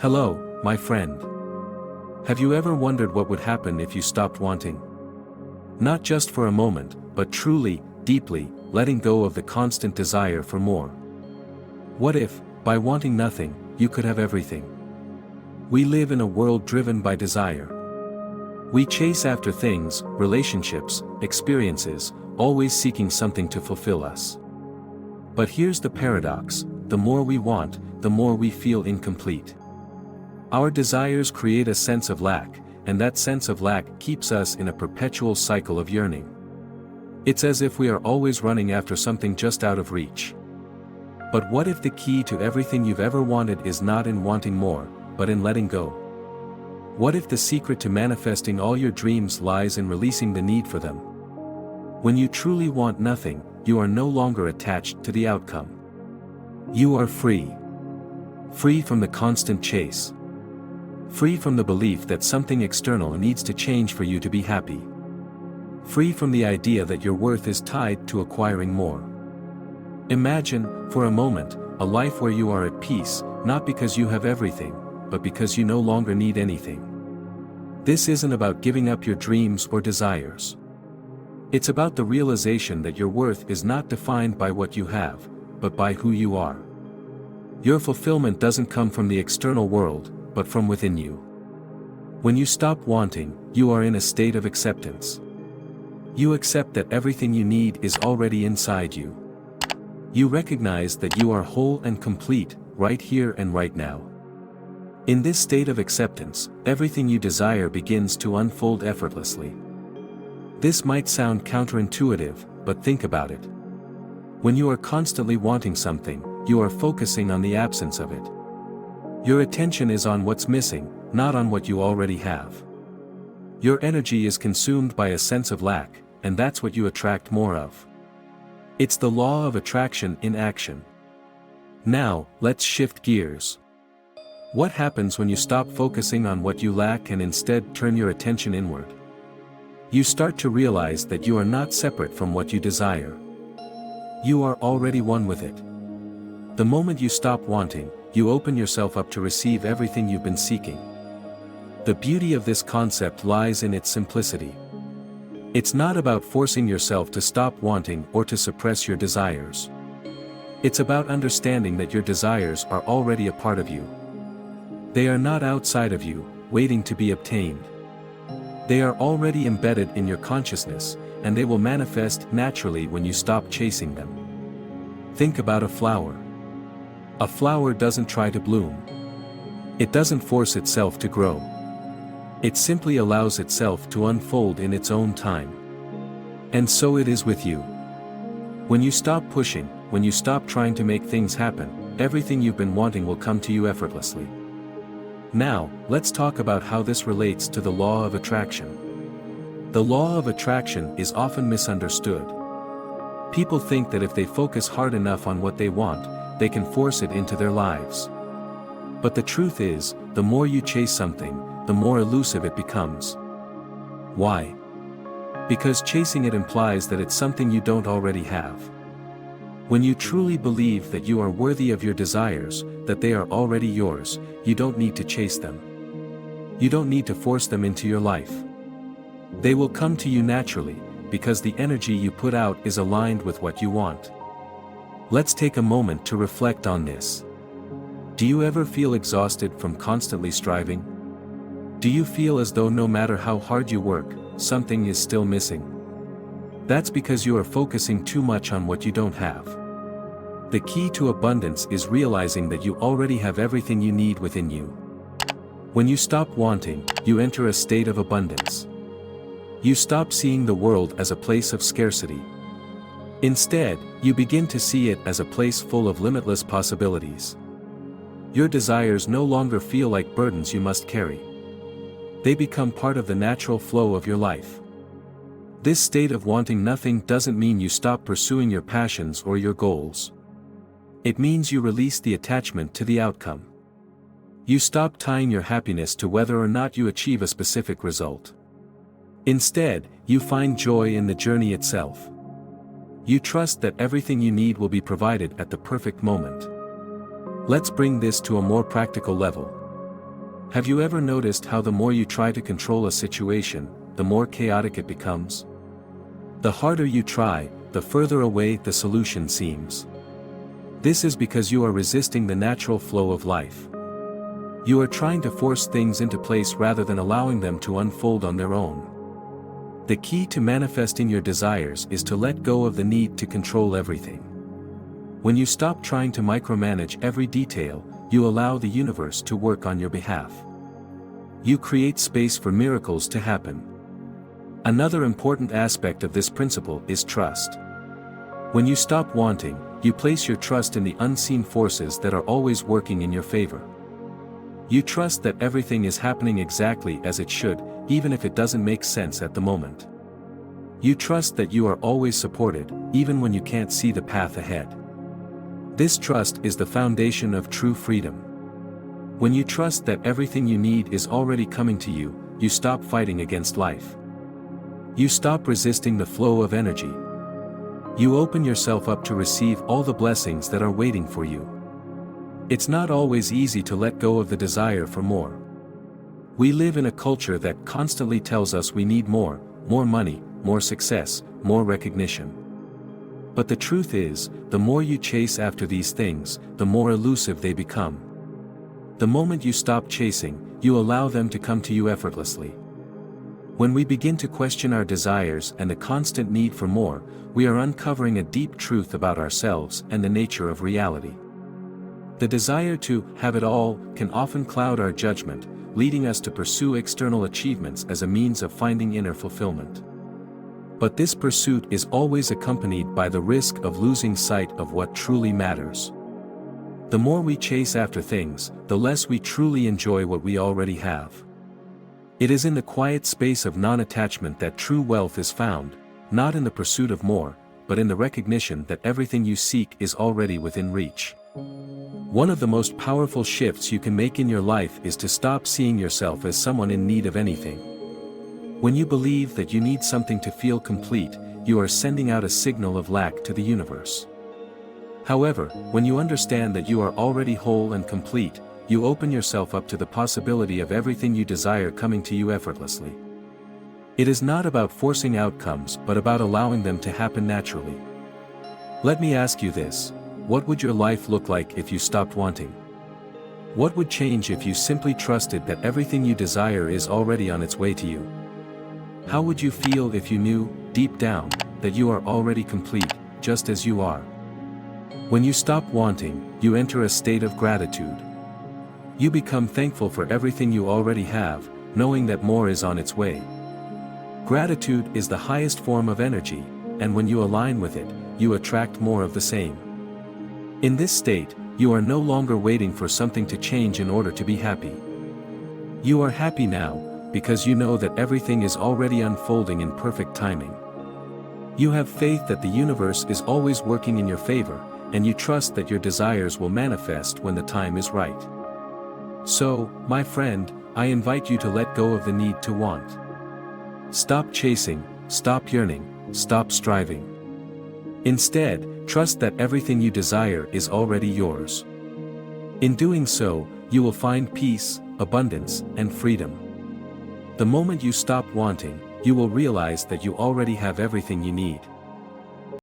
Hello, my friend. Have you ever wondered what would happen if you stopped wanting? Not just for a moment, but truly, deeply, letting go of the constant desire for more. What if, by wanting nothing, you could have everything? We live in a world driven by desire. We chase after things, relationships, experiences, always seeking something to fulfill us. But here's the paradox: the more we want, the more we feel incomplete. Our desires create a sense of lack, and that sense of lack keeps us in a perpetual cycle of yearning. It's as if we are always running after something just out of reach. But what if the key to everything you've ever wanted is not in wanting more, but in letting go? What if the secret to manifesting all your dreams lies in releasing the need for them? When you truly want nothing, you are no longer attached to the outcome. You are free. Free from the constant chase. Free from the belief that something external needs to change for you to be happy. Free from the idea that your worth is tied to acquiring more. Imagine, for a moment, a life where you are at peace, not because you have everything, but because you no longer need anything. This isn't about giving up your dreams or desires. It's about the realization that your worth is not defined by what you have, but by who you are. Your fulfillment doesn't come from the external world, but from within you. When you stop wanting, you are in a state of acceptance. You accept that everything you need is already inside you. You recognize that you are whole and complete, right here and right now. In this state of acceptance, everything you desire begins to unfold effortlessly. This might sound counterintuitive, but think about it. When you are constantly wanting something, you are focusing on the absence of it. Your attention is on what's missing, not on what you already have. Your energy is consumed by a sense of lack, and that's what you attract more of. It's the law of attraction in action. Now, let's shift gears. What happens when you stop focusing on what you lack and instead turn your attention inward? You start to realize that you are not separate from what you desire. You are already one with it. The moment you stop wanting, you open yourself up to receive everything you've been seeking. The beauty of this concept lies in its simplicity. It's not about forcing yourself to stop wanting or to suppress your desires. It's about understanding that your desires are already a part of you. They are not outside of you, waiting to be obtained. They are already embedded in your consciousness, and they will manifest naturally when you stop chasing them. Think about a flower. A flower doesn't try to bloom. It doesn't force itself to grow. It simply allows itself to unfold in its own time. And so it is with you. When you stop pushing, when you stop trying to make things happen, everything you've been wanting will come to you effortlessly. Now, let's talk about how this relates to the law of attraction. The law of attraction is often misunderstood. People think that if they focus hard enough on what they want, they can force it into their lives. But the truth is, the more you chase something, the more elusive it becomes. Why? Because chasing it implies that it's something you don't already have. When you truly believe that you are worthy of your desires, that they are already yours, you don't need to chase them. You don't need to force them into your life. They will come to you naturally, because the energy you put out is aligned with what you want. Let's take a moment to reflect on this. Do you ever feel exhausted from constantly striving? Do you feel as though no matter how hard you work, something is still missing? That's because you are focusing too much on what you don't have. The key to abundance is realizing that you already have everything you need within you. When you stop wanting, you enter a state of abundance. You stop seeing the world as a place of scarcity. Instead, you begin to see it as a place full of limitless possibilities. Your desires no longer feel like burdens you must carry. They become part of the natural flow of your life. This state of wanting nothing doesn't mean you stop pursuing your passions or your goals. It means you release the attachment to the outcome. You stop tying your happiness to whether or not you achieve a specific result. Instead, you find joy in the journey itself. You trust that everything you need will be provided at the perfect moment. Let's bring this to a more practical level. Have you ever noticed how the more you try to control a situation, the more chaotic it becomes? The harder you try, the further away the solution seems. This is because you are resisting the natural flow of life. You are trying to force things into place rather than allowing them to unfold on their own. The key to manifesting your desires is to let go of the need to control everything. When you stop trying to micromanage every detail, you allow the universe to work on your behalf. You create space for miracles to happen. Another important aspect of this principle is trust. When you stop wanting, you place your trust in the unseen forces that are always working in your favor. You trust that everything is happening exactly as it should, even if it doesn't make sense at the moment. You trust that you are always supported, even when you can't see the path ahead. This trust is the foundation of true freedom. When you trust that everything you need is already coming to you, you stop fighting against life. You stop resisting the flow of energy. You open yourself up to receive all the blessings that are waiting for you. It's not always easy to let go of the desire for more. We live in a culture that constantly tells us we need more money, more success, more recognition. But the truth is, the more you chase after these things, the more elusive they become. The moment you stop chasing, you allow them to come to you effortlessly. When we begin to question our desires and the constant need for more, we are uncovering a deep truth about ourselves and the nature of reality. The desire to have it all can often cloud our judgment, leading us to pursue external achievements as a means of finding inner fulfillment. But this pursuit is always accompanied by the risk of losing sight of what truly matters. The more we chase after things, the less we truly enjoy what we already have. It is in the quiet space of non-attachment that true wealth is found, not in the pursuit of more, but in the recognition that everything you seek is already within reach. One of the most powerful shifts you can make in your life is to stop seeing yourself as someone in need of anything. When you believe that you need something to feel complete, you are sending out a signal of lack to the universe. However, when you understand that you are already whole and complete, you open yourself up to the possibility of everything you desire coming to you effortlessly. It is not about forcing outcomes but about allowing them to happen naturally. Let me ask you this: what would your life look like if you stopped wanting? What would change if you simply trusted that everything you desire is already on its way to you? How would you feel if you knew, deep down, that you are already complete, just as you are? When you stop wanting, you enter a state of gratitude. You become thankful for everything you already have, knowing that more is on its way. Gratitude is the highest form of energy, and when you align with it, you attract more of the same. In this state, you are no longer waiting for something to change in order to be happy. You are happy now, because you know that everything is already unfolding in perfect timing. You have faith that the universe is always working in your favor, and you trust that your desires will manifest when the time is right. So, my friend, I invite you to let go of the need to want. Stop chasing, stop yearning, stop striving. Instead, trust that everything you desire is already yours. In doing so, you will find peace, abundance, and freedom. The moment you stop wanting, you will realize that you already have everything you need.